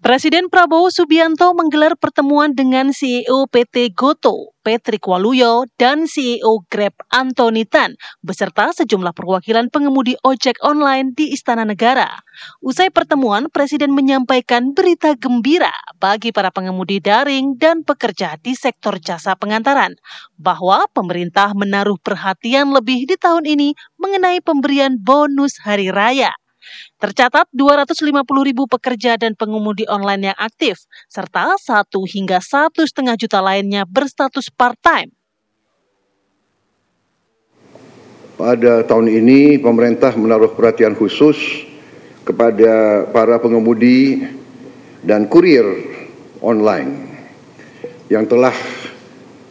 Presiden Prabowo Subianto menggelar pertemuan dengan CEO PT Gotoh, Patrick Waluyo, dan CEO Grab, Antony Tan, beserta sejumlah perwakilan pengemudi ojek online di Istana Negara. Usai pertemuan, Presiden menyampaikan berita gembira bagi para pengemudi daring dan pekerja di sektor jasa pengantaran, bahwa pemerintah menaruh perhatian lebih di tahun ini mengenai pemberian bonus hari raya. Tercatat 250.000 pekerja dan pengemudi online yang aktif, serta 1 hingga 1,5 juta lainnya berstatus part-time. Pada tahun ini, pemerintah menaruh perhatian khusus kepada para pengemudi dan kurir online yang telah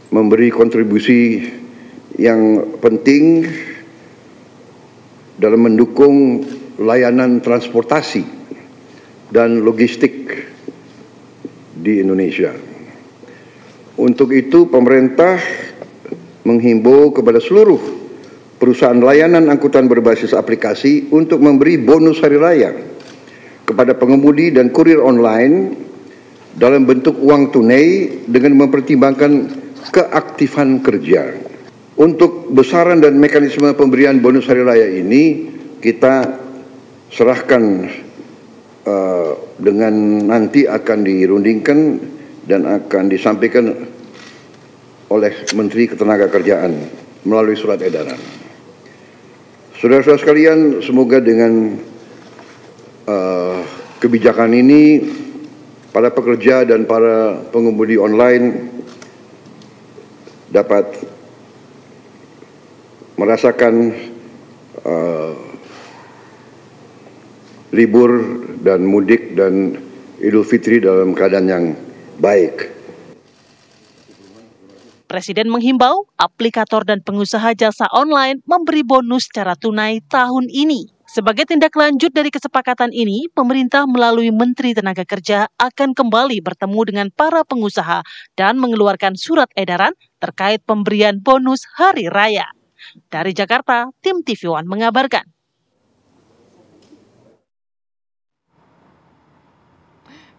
memberi kontribusi yang penting dalam mendukung layanan transportasi dan logistik di Indonesia. Untuk itu, pemerintah menghimbau kepada seluruh perusahaan layanan angkutan berbasis aplikasi untuk memberi bonus hari raya kepada pengemudi dan kurir online dalam bentuk uang tunai dengan mempertimbangkan keaktifan kerja. Untuk besaran dan mekanisme pemberian bonus hari raya ini kita serahkan dengan nanti akan dirundingkan dan akan disampaikan oleh Menteri Ketenagakerjaan melalui surat edaran. Saudara-saudara sekalian, semoga dengan kebijakan ini para pekerja dan para pengemudi online dapat merasakan libur dan mudik dan Idul Fitri dalam keadaan yang baik. Presiden menghimbau aplikator dan pengusaha jasa online memberi bonus secara tunai tahun ini. Sebagai tindak lanjut dari kesepakatan ini, pemerintah melalui Menteri Tenaga Kerja akan kembali bertemu dengan para pengusaha dan mengeluarkan surat edaran terkait pemberian bonus hari raya. Dari Jakarta, tim TV One mengabarkan.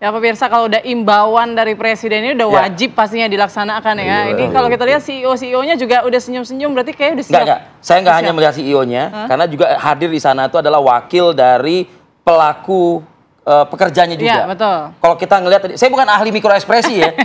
Ya pemirsa, kalau udah imbauan dari Presiden ini udah wajib pastinya dilaksanakan ya. Ini kalau kita lihat CEO-nya juga udah senyum-senyum, berarti kayak udah siap. Enggak. Saya nggak hanya melihat CEO-nya, karena juga hadir di sana itu adalah wakil dari pelaku pekerjanya juga. Iya, betul. Kalau kita ngelihat, saya bukan ahli mikroekspresi ya,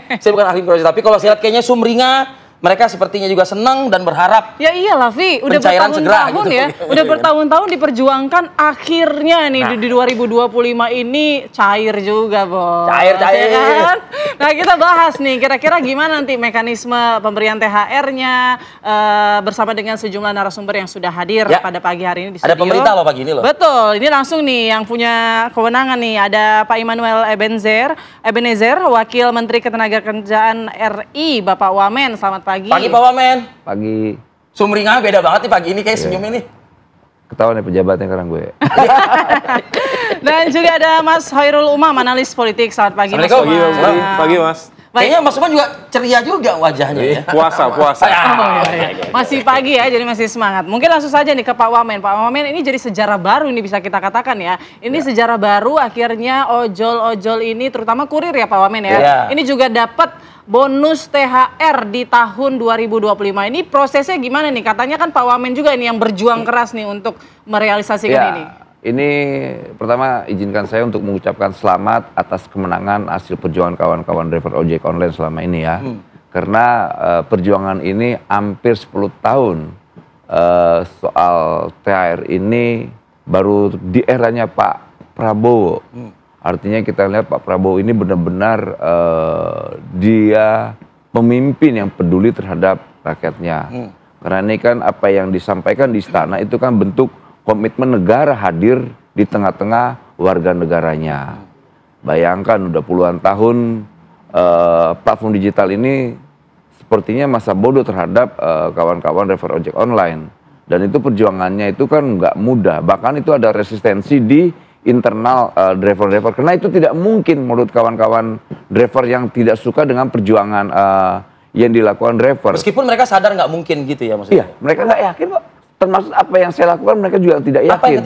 tapi kalau saya lihat kayaknya sumringah, mereka sepertinya juga senang dan berharap. Ya iyalah, Vi. Udah bertahun-tahun gitu. Udah bertahun-tahun diperjuangkan, akhirnya nih di 2025 ini cair juga, Bos. Cair. Ya kan? Nah, kita bahas nih, kira-kira gimana nanti mekanisme pemberian THR-nya bersama dengan sejumlah narasumber yang sudah hadir pada pagi hari ini di studio. Ada pemerintah loh pagi ini loh. Betul, ini langsung nih yang punya kewenangan nih. Ada Pak Immanuel Ebenezer, Wakil Menteri Ketenagakerjaan RI, Bapak Wamen. Selamat pagi. Pagi Pak Wamen. Pagi. Sumringah beda banget nih pagi ini kayak senyum ini. Ketahuan nih pejabatnya sekarang gue. Dan juga ada Mas Hoirul Umam, analis politik. Selamat pagi Mas Umam. Pagi Mas. Kayaknya Mas Umam juga ceria juga wajahnya ya. Puasa. Masih pagi ya, jadi masih semangat. Mungkin langsung saja nih ke Pak Wamen. Pak Wamen, ini jadi sejarah baru ini bisa kita katakan ya. Ini sejarah baru, akhirnya ojol-ojol ini, terutama kurir ya Pak Wamen ya. Ini juga dapat bonus THR di tahun 2025. Ini prosesnya gimana nih? Katanya kan Pak Wamen juga ini yang berjuang keras nih untuk merealisasikan ini. Ini pertama izinkan saya untuk mengucapkan selamat atas kemenangan hasil perjuangan kawan-kawan driver ojek online selama ini ya. Karena perjuangan ini hampir 10 tahun soal THR ini baru di eranya Pak Prabowo. Artinya kita lihat Pak Prabowo ini benar-benar dia pemimpin yang peduli terhadap rakyatnya. Karena ini kan apa yang disampaikan di istana itu kan bentuk komitmen negara hadir di tengah-tengah warga negaranya. Bayangkan udah puluhan tahun platform digital ini sepertinya masa bodoh terhadap kawan-kawan driver ojek online. Dan itu perjuangannya itu kan nggak mudah. Bahkan itu ada resistensi di internal driver-driver. Karena itu tidak mungkin menurut kawan-kawan driver yang tidak suka dengan perjuangan yang dilakukan driver. Meskipun mereka sadar nggak mungkin gitu ya maksudnya? Iya, mereka nggak yakin kok. Termasuk apa yang saya lakukan mereka juga tidak yakin. Apa yang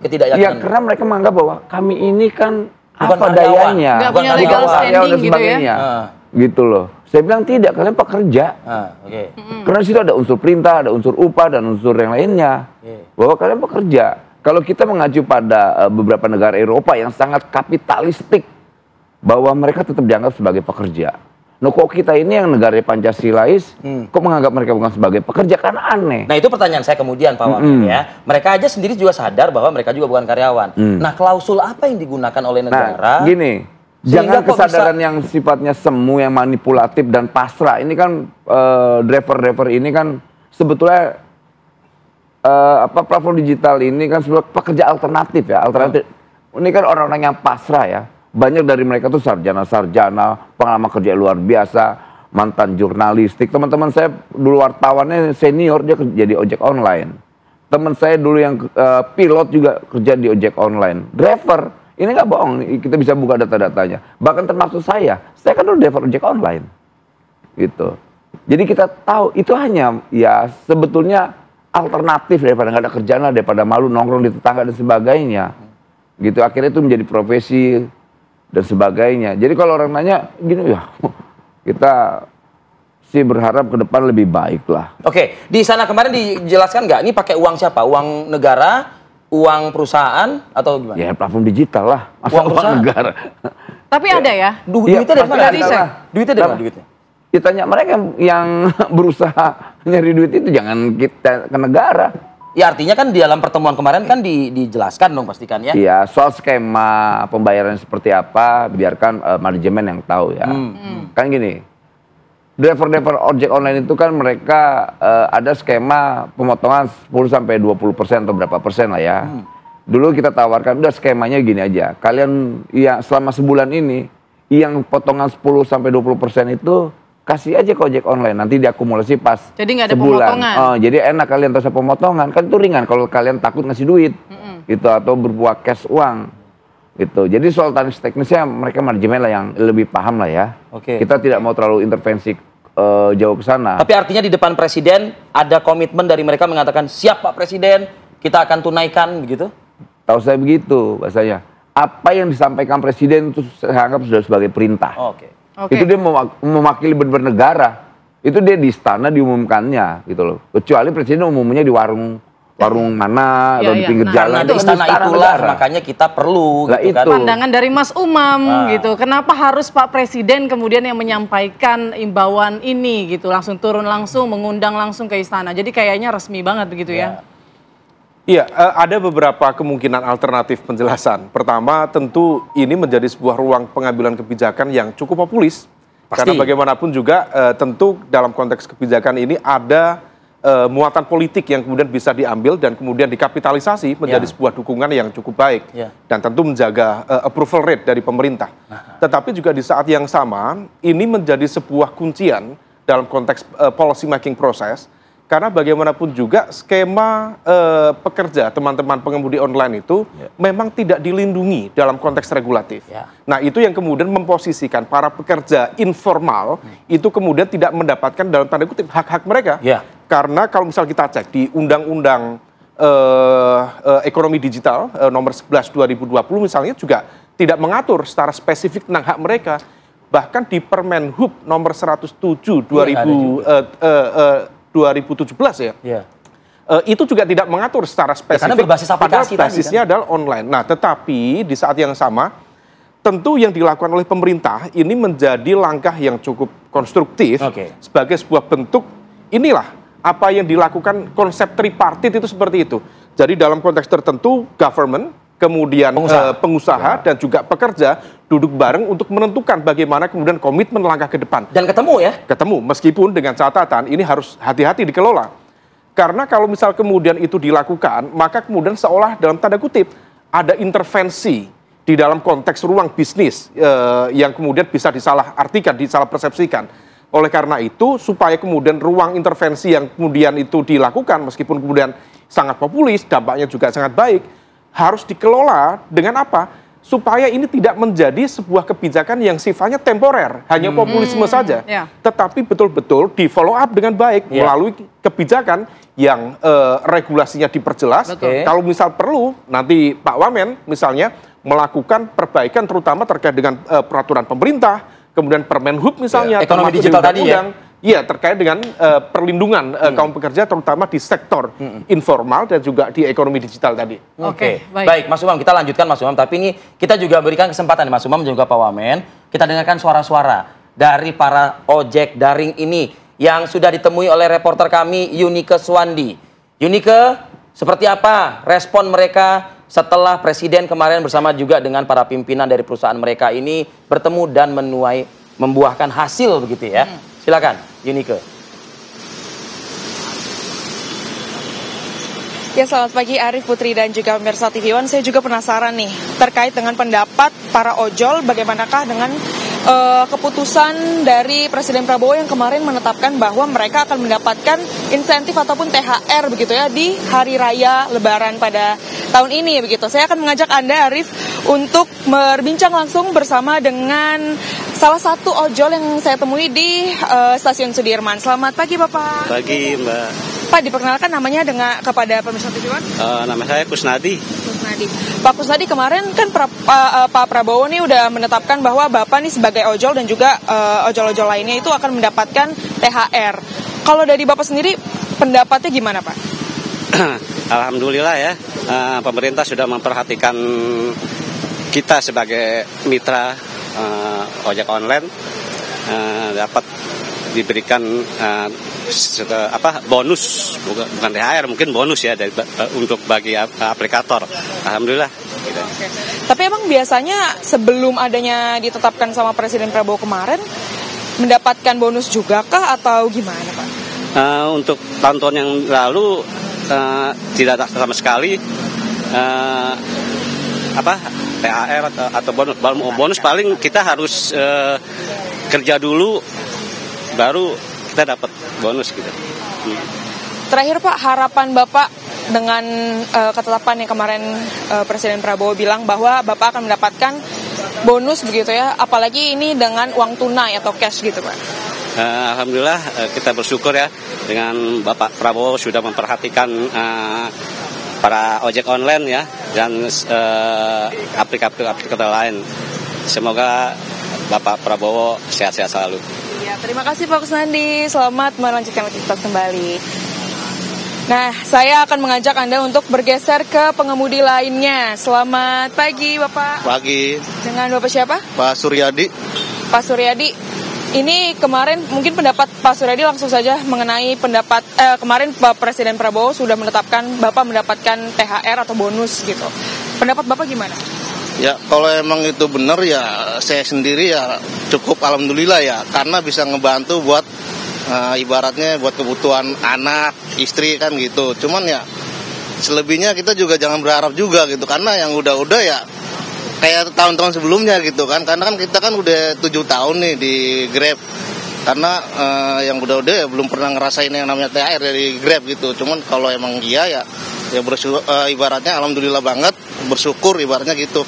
ketidakyakinan? Ya karena mereka menganggap bahwa kami ini kan Bukan apa karyawan. dayanya? Nggak Bukan punya karyawan. legal Karyawan standing dan gitu ya. sebagainya. Ah. Gitu loh. Saya bilang tidak, kalian pekerja. Oke. Karena di situ ada unsur perintah, ada unsur upah, dan unsur yang lainnya. Bahwa kalian pekerja. Kalau kita mengacu pada beberapa negara Eropa yang sangat kapitalistik, bahwa mereka tetap dianggap sebagai pekerja. Nah kok kita ini yang negara Pancasilais, kok menganggap mereka bukan sebagai pekerja, kan aneh. Nah itu pertanyaan saya kemudian Pak Wamen ya. Mereka aja sendiri juga sadar bahwa mereka juga bukan karyawan. Nah klausul apa yang digunakan oleh negara? Nah gini, Sehingga jangan kok kesadaran yang sifatnya semu, yang manipulatif dan pasrah. Ini kan driver-driver ini kan sebetulnya platform digital ini kan sebuah pekerja alternatif ya. Alternatif. Ini kan orang-orang yang pasrah ya. Banyak dari mereka tuh sarjana-sarjana, pengalaman kerja luar biasa, mantan jurnalistik. Teman-teman saya dulu wartawannya senior, dia kerja di ojek online. Teman saya dulu yang pilot juga kerja di ojek online. Driver, ini nggak bohong, kita bisa buka data-datanya. Bahkan termasuk saya kan dulu driver ojek online. Gitu. Jadi kita tahu itu hanya ya sebetulnya alternatif daripada nggak ada kerjaan lah, daripada malu nongkrong di tetangga dan sebagainya. Gitu, akhirnya itu menjadi profesi dan sebagainya. Jadi kalau orang nanya gini ya, kita sih berharap ke depan lebih baik lah. Oke, di sana kemarin dijelaskan nggak? Ini pakai uang siapa? Uang negara, uang perusahaan, atau gimana? Ya platform digital lah, masa Uang uang perusahaan. negara. Tapi ada ya? Duitnya dari pasti mana? ada lah. Duitnya dari mana? Duitnya? Kita tanya mereka yang berusaha nyari duit itu, jangan kita ke negara. Ya artinya kan di dalam pertemuan kemarin kan dijelaskan dong pastikan ya. Iya, soal skema pembayaran seperti apa, biarkan manajemen yang tahu ya. Kan gini, driver-driver ojek online itu kan mereka ada skema pemotongan 10-20% atau berapa persen lah ya. Dulu kita tawarkan, udah skemanya gini aja. Kalian ya selama sebulan ini, yang potongan 10-20% itu kasih aja ke ojek online, nanti diakumulasi pas Jadi nggak ada sebulan. pemotongan. Oh, jadi enak kalian terus pemotongan, kan itu ringan kalau kalian takut ngasih duit, gitu, atau berbuat cash uang, gitu. Jadi soal teknisnya mereka manajemen lah yang lebih paham lah ya. Oke. Kita tidak mau terlalu intervensi jauh ke sana. Tapi artinya di depan presiden ada komitmen dari mereka mengatakan siap Pak Presiden, kita akan tunaikan begitu? Tahu saya begitu bahasanya. Apa yang disampaikan presiden itu saya anggap sudah sebagai perintah. Oke. Itu dia mewakili benar-benar negara. Itu dia di istana diumumkannya gitu loh. Kecuali presiden umumnya di warung mana atau di pinggir jalan. Karena di istana itulah makanya kita perlu Lah gitu kan. itu. Pandangan dari Mas Umam gitu. Kenapa harus Pak Presiden kemudian yang menyampaikan imbauan ini gitu, langsung turun langsung, mengundang langsung ke istana. Jadi kayaknya resmi banget begitu ya. Iya, ada beberapa kemungkinan alternatif penjelasan. Pertama, tentu ini menjadi sebuah ruang pengambilan kebijakan yang cukup populis. Pasti. Karena bagaimanapun juga tentu dalam konteks kebijakan ini ada muatan politik yang kemudian bisa diambil dan kemudian dikapitalisasi menjadi sebuah dukungan yang cukup baik. Dan tentu menjaga approval rate dari pemerintah. Tetapi juga di saat yang sama, ini menjadi sebuah kuncian dalam konteks policy making process. Karena bagaimanapun juga skema pekerja teman-teman pengemudi online itu memang tidak dilindungi dalam konteks regulatif. Nah itu yang kemudian memposisikan para pekerja informal itu kemudian tidak mendapatkan dalam tanda kutip hak-hak mereka. Karena kalau misal kita cek di Undang-Undang Ekonomi Digital nomor 11 2020 misalnya juga tidak mengatur secara spesifik tentang hak mereka. Bahkan di Permenhub nomor 107 2017 ya. Itu juga tidak mengatur secara spesifik. Karena berbasis aplikasi padahal basisnya adalah online. Nah, tetapi di saat yang sama tentu yang dilakukan oleh pemerintah ini menjadi langkah yang cukup konstruktif sebagai sebuah bentuk inilah apa yang dilakukan konsep tripartit itu seperti itu. Jadi dalam konteks tertentu government, kemudian pengusaha dan juga pekerja duduk bareng untuk menentukan bagaimana kemudian komitmen langkah ke depan. Dan ketemu ya? Ketemu, meskipun dengan catatan ini harus hati-hati dikelola. Karena kalau misal kemudian itu dilakukan, maka kemudian seolah dalam tanda kutip ada intervensi di dalam konteks ruang bisnis yang kemudian bisa disalahartikan, disalah persepsikan. Oleh karena itu, supaya kemudian ruang intervensi yang kemudian itu dilakukan, meskipun kemudian sangat populis, dampaknya juga sangat baik, harus dikelola dengan apa? Supaya ini tidak menjadi sebuah kebijakan yang sifatnya temporer, hanya populisme saja. Tetapi betul-betul di follow up dengan baik melalui kebijakan yang regulasinya diperjelas. Kalau misal perlu, nanti Pak Wamen misalnya melakukan perbaikan terutama terkait dengan peraturan pemerintah, kemudian Permenhub misalnya, ekonomi termasuk digital di tadi ya. Iya, terkait dengan perlindungan kaum pekerja terutama di sektor informal dan juga di ekonomi digital tadi. Oke, baik Mas Umam, kita lanjutkan Mas Umam, tapi ini kita juga berikan kesempatan Mas Umam dan juga Pak Wamen, kita dengarkan suara-suara dari para ojek daring ini yang sudah ditemui oleh reporter kami Yunike Suwandi. Yunike, seperti apa respon mereka setelah Presiden kemarin bersama juga dengan para pimpinan dari perusahaan mereka ini bertemu dan membuahkan hasil begitu ya? Silakan, Yunike. Ya, selamat pagi Arif, Putri, dan juga pemirsa TV One. Saya juga penasaran nih terkait dengan pendapat para ojol, bagaimanakah dengan keputusan dari Presiden Prabowo yang kemarin menetapkan bahwa mereka akan mendapatkan insentif ataupun THR begitu ya di hari raya Lebaran pada tahun ini begitu. Saya akan mengajak Anda, Arif, untuk berbincang langsung bersama dengan salah satu ojol yang saya temui di Stasiun Sudirman. Selamat pagi, Bapak. Pagi, Mbak. Pak, diperkenalkan namanya kepada pemirsa TV One? Nama saya Kusnadi. Pak Kusnadi, kemarin kan Pak Prabowo nih udah menetapkan bahwa Bapak nih sebagai ojol dan juga ojol-ojol lainnya itu akan mendapatkan THR. Kalau dari Bapak sendiri, pendapatnya gimana, Pak? Alhamdulillah ya, pemerintah sudah memperhatikan kita sebagai mitra ojek online, dapat diberikan bonus, bukan THR, mungkin bonus ya untuk bagi aplikator. Alhamdulillah. Gitu. Oke. Tapi emang biasanya sebelum adanya ditetapkan sama Presiden Prabowo kemarin mendapatkan bonus juga kah atau gimana, Pak? Untuk tahun-tahun yang lalu tidak sama sekali THR atau bonus paling kita harus kerja dulu baru kita dapat bonus gitu. Terakhir Pak, harapan Bapak dengan ketetapan yang kemarin Presiden Prabowo bilang bahwa Bapak akan mendapatkan bonus begitu ya, apalagi ini dengan uang tunai atau cash gitu Pak. Alhamdulillah kita bersyukur ya dengan Bapak Prabowo sudah memperhatikan para ojek online ya dan aplikator lain. Semoga Bapak Prabowo sehat-sehat selalu. Ya, terima kasih Pak Kusnadi. Selamat melanjutkan aktivitas kembali. Nah, saya akan mengajak Anda untuk bergeser ke pengemudi lainnya. Selamat pagi, Bapak. Pagi. Dengan Bapak siapa? Pak Suryadi. Pak Suryadi, ini kemarin mungkin pendapat Pak Suryadi langsung saja mengenai pendapat kemarin Pak Presiden Prabowo sudah menetapkan Bapak mendapatkan THR atau bonus gitu. Pendapat Bapak gimana? Ya, kalau emang itu benar ya saya sendiri ya cukup alhamdulillah ya, karena bisa ngebantu buat ibaratnya buat kebutuhan anak, istri kan gitu. Cuman ya selebihnya kita juga jangan berharap juga gitu, karena yang udah-udah ya kayak tahun-tahun sebelumnya gitu kan, karena kan kita kan udah 7 tahun nih di Grab, karena yang udah-udah ya belum pernah ngerasain yang namanya THR dari Grab gitu. Cuman kalau emang iya ya bersyukur, ibaratnya alhamdulillah banget, bersyukur ibaratnya gitu.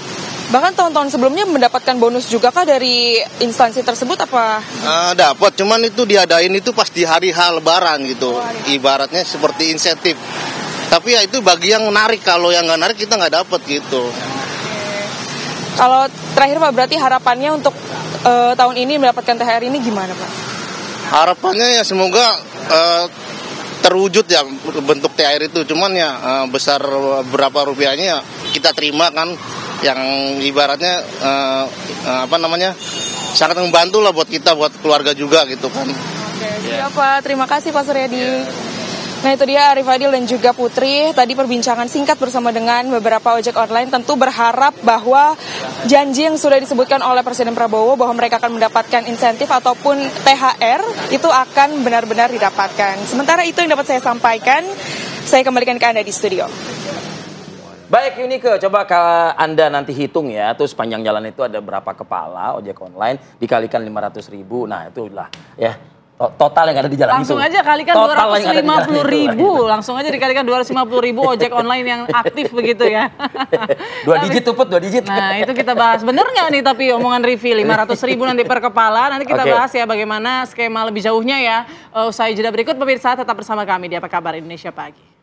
Bahkan tahun-tahun sebelumnya mendapatkan bonus juga kah dari instansi tersebut apa? Dapat, cuman itu diadain itu pas di hari H Lebaran gitu. Ibaratnya seperti insentif. Tapi ya itu bagi yang narik, kalau yang nggak narik kita nggak dapat gitu. Kalau terakhir Pak, berarti harapannya untuk tahun ini mendapatkan THR ini gimana Pak? Harapannya ya semoga terwujud ya bentuk THR itu. Cuman ya besar berapa rupiahnya ya kita terima kan. Yang ibaratnya sangat membantu lah buat kita, buat keluarga juga gitu kan. Oke, siap Pak. Terima kasih Pak Suryadi. Nah itu dia Arif Adil dan juga Putri. Tadi perbincangan singkat bersama dengan beberapa ojek online, tentu berharap bahwa janji yang sudah disebutkan oleh Presiden Prabowo bahwa mereka akan mendapatkan insentif ataupun THR itu akan benar-benar didapatkan. Sementara itu yang dapat saya sampaikan, saya kembalikan ke Anda di studio. Baik Yunike, coba Anda nanti hitung ya, tuh sepanjang jalan itu ada berapa kepala ojek online, dikalikan 500.000, nah itulah ya total yang ada di jalan langsung itu. Langsung aja kalikan 250.000, langsung aja dikalikan 250.000 ojek online yang aktif begitu ya. 2 digit tuh Put, 2 digit. Nah itu kita bahas, bener nggak nih tapi omongan Rivi, 500.000 nanti per kepala, nanti kita bahas ya bagaimana skema lebih jauhnya ya. Usai jeda berikut pemirsa tetap bersama kami di Apa Kabar Indonesia Pagi.